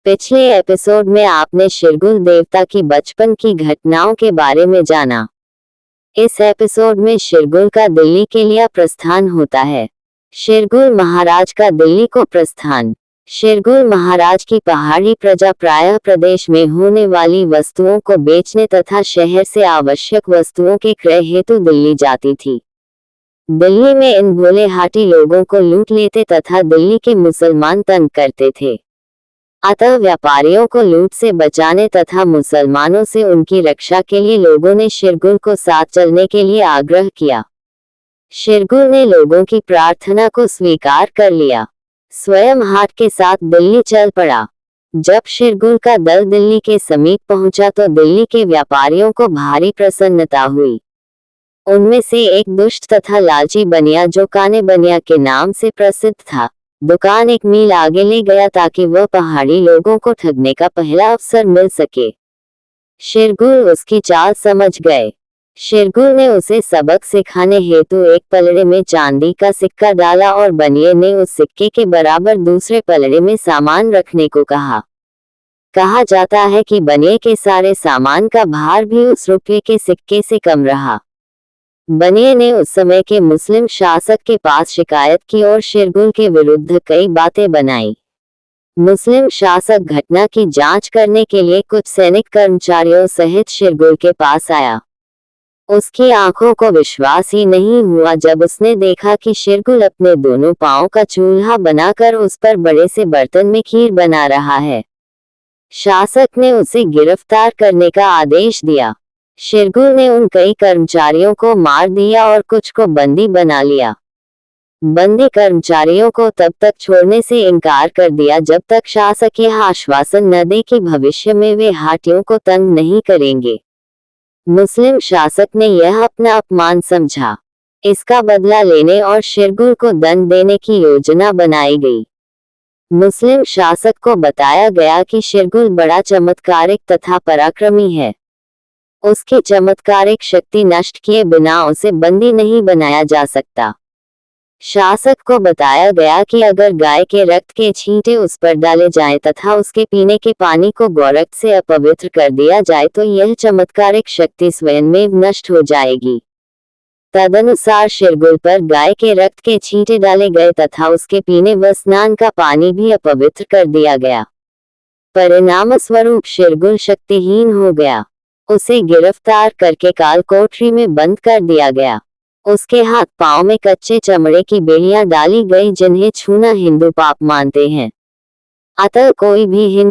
पिछले एपिसोड में आपने शिरगुल देवता की बचपन की घटनाओं के बारे में जाना। इस एपिसोड में शिरगुल का दिल्ली के लिए प्रस्थान होता है। शिरगुल महाराज का दिल्ली को प्रस्थान। शिरगुल महाराज की पहाड़ी प्रजा प्रायः प्रदेश में होने वाली वस्तुओं को बेचने तथा शहर से आवश्यक वस्तुओं के क्रय हेतु दिल्ली जाती थी। दिल्ली में इन भोले हाटी लोगों को लूट लेते तथा दिल्ली के मुसलमान तंग करते थे। अतः व्यापारियों को लूट से बचाने तथा मुसलमानों से उनकी रक्षा के लिए लोगों ने शिरगुल को साथ चलने के लिए आग्रह किया। शिरगुल ने लोगों की प्रार्थना को स्वीकार कर लिया। स्वयं हाट के साथ दिल्ली चल पड़ा। जब शिरगुल का दल दिल्ली के समीप पहुंचा तो दिल्ली के व्यापारियों को भारी प्रसन्नता हुई। उनमें से एक दुष्ट तथा लालची बनिया जो काने बनिया के नाम से प्रसिद्ध था, दुकान एक मील आगे ले गया ताकि वह पहाड़ी लोगों को ठगने का पहला अवसर मिल सके। शिरगुल उसकी चाल समझ गए। शिरगुल ने उसे सबक सिखाने हेतु एक पलड़े में चांदी का सिक्का डाला और बनिए ने उस सिक्के के बराबर दूसरे पलड़े में सामान रखने को कहा। कहा जाता है कि बनिए के सारे सामान का भार भी उस रुपये के सिक्के से कम रहा। बनिए ने उस समय के मुस्लिम शासक के पास शिकायत की और शिरगुल के विरुद्ध कई बातें बनाई। मुस्लिम शासक घटना की जांच करने के लिए कुछ सैनिक कर्मचारियों सहित शिरगुल के पास आया। उसकी आंखों को विश्वास ही नहीं हुआ जब उसने देखा कि शिरगुल अपने दोनों पांवों का चूल्हा बनाकर उस पर बड़े से बर्तन में खीर बना रहा है। शासक ने उसे गिरफ्तार करने का आदेश दिया। शिरगुल ने उन कई कर्मचारियों को मार दिया और कुछ को बंदी बना लिया। बंदी कर्मचारियों को तब तक छोड़ने से इनकार कर दिया जब तक शासक यह आश्वासन न दे कि भविष्य में वे हाटियों को तंग नहीं करेंगे। मुस्लिम शासक ने यह अपना अपमान समझा। इसका बदला लेने और शिरगुल को दंड देने की योजना बनाई गई। मुस्लिम शासक को बताया गया कि शिरगुल बड़ा चमत्कारिक तथा पराक्रमी है। उसकी चमत्कारिक शक्ति नष्ट किए बिना उसे बंदी नहीं बनाया जा सकता। शासक को बताया गया कि अगर गाय के रक्त के छींटे उस पर डाले जाएं तथा उसके पीने के पानी को गौरक्त से अपवित्र कर दिया जाए तो यह चमत्कारिक शक्ति स्वयं में नष्ट हो जाएगी। तदनुसार शिरगुल पर गाय के रक्त के छींटे डाले गए तथा उसके पीने व स्नान का पानी भी अपवित्र कर दिया गया। परिणाम स्वरूप शिरगुल शक्तिहीन हो गया। उसे गिरफ्तार करके काल कोठरी में बंद कर दिया गया। उसके हाथ पांव में कच्चे चमड़े की बेड़ियां डाली गई जिन्हें छूना हिंदू पाप मानते हैं। अतः कोई भी हिंदू